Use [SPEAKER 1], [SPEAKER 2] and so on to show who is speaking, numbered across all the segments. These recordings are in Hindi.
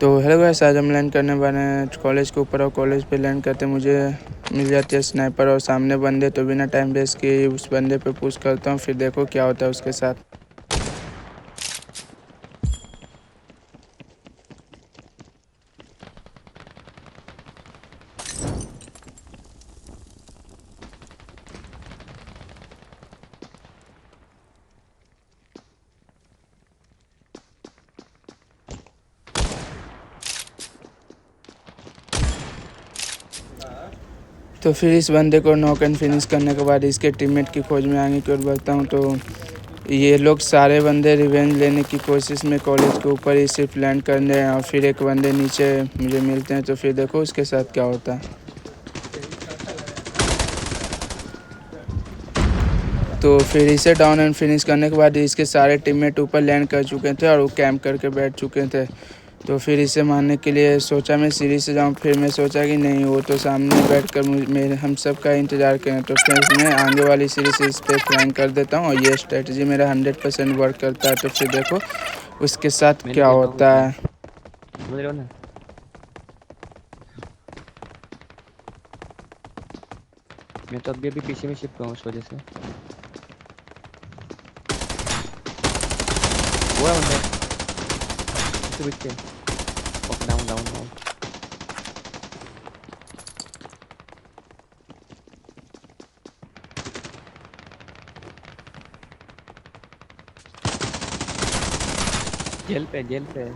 [SPEAKER 1] तो हेलो गाइस, आज हम लैंड करने वाले हैं कॉलेज के ऊपर और कॉलेज पे लैंड करते मुझे मिल जाती है स्नाइपर और सामने बंदे। तो बिना टाइम वेस्ट किए उस बंदे पे पुश करता हूँ, फिर देखो क्या होता है उसके साथ। तो फिर इस बंदे को नॉक एंड फिनिश करने के बाद इसके टीममेट की खोज में आगे की ओर बढ़ता हूँ। तो ये लोग सारे बंदे रिवेंज लेने की कोशिश में कॉलेज के ऊपर ही सिर्फ लैंड करने हैं और फिर एक बंदे नीचे मुझे मिलते हैं। तो फिर देखो उसके साथ क्या होता है। तो फिर इसे डाउन एंड फिनिश करने के बाद इसके सारे टीममेट ऊपर लैंड कर चुके थे और वो कैंप करके बैठ चुके थे। तो फिर इसे मारने के लिए सोचा मैं सीढ़ी से जाऊं, फिर मैं सोचा कि नहीं, वो तो सामने बैठकर मेरे हम सब का इंतज़ार करें। तो फिर मैं आगे वाली सीढ़ी से इस पर फ्लाइंग कर देता हूँ और ये स्ट्रेटजी मेरा 100% वर्क करता है। तो फिर देखो उसके साथ क्या होता है।
[SPEAKER 2] मैं तो अभी पीछे में शिफ्ट हुआ उस वजह से। वो है बंदा पीछे डाउन डाउन डाउन। जेल पे नहीं, जेल पे नहीं।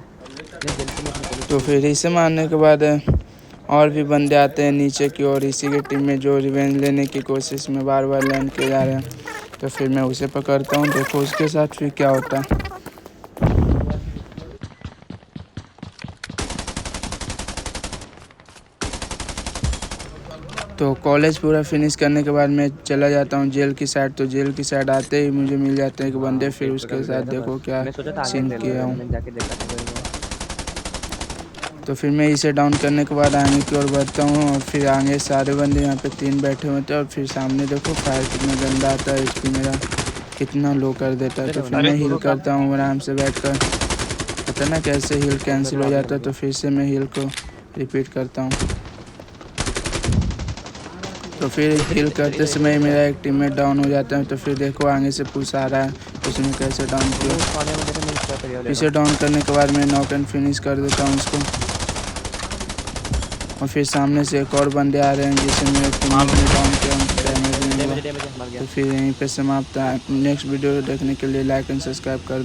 [SPEAKER 1] तो फिर इसे मारने के बाद और भी बंदे आते हैं नीचे की ओर इसी के टीम में जो रिवेंज लेने की कोशिश में बार बार लैंड किए जा रहे हैं। तो फिर मैं उसे पकड़ता हूँ, देखो उसके साथ फिर क्या होता है। तो कॉलेज पूरा फिनिश करने के बाद मैं चला जाता हूँ जेल की साइड। तो जेल की साइड आते ही मुझे मिल जाते हैं एक बंदे, फिर उसके साथ देखो क्या सीन किया हूँ। तो फिर मैं इसे डाउन करने के बाद आगे की ओर बढ़ता हूँ और फिर आगे सारे बंदे यहाँ पे 3 बैठे हुए थे और फिर सामने देखो फायर कितना गंदा आता है, एचपी मेरा कितना लो कर देता है। तो फिर मैं हील करता हूँ आराम से बैठकर, पता ना कैसे हील कैंसिल हो जाता है। तो फिर से मैं हील को रिपीट करता हूँ। तो फिर हील करते समय मेरा एक टीममेट डाउन हो जाता है। तो फिर देखो आगे से पुश आ रहा है, उसने कैसे डाउन किया। इसे डाउन करने के बाद मैं नॉक एंड फिनिश कर देता हूँ उसको और फिर सामने से एक और बंदे आ रहे हैं जिसे मेरे टीममेट ने डाउन किया, उनको डैमेज नहीं हुआ। तो फिर यहीं पे समाप्त है। नेक्स्ट वीडियो देखने के लिए लाइक एंड सब्सक्राइब कर दें।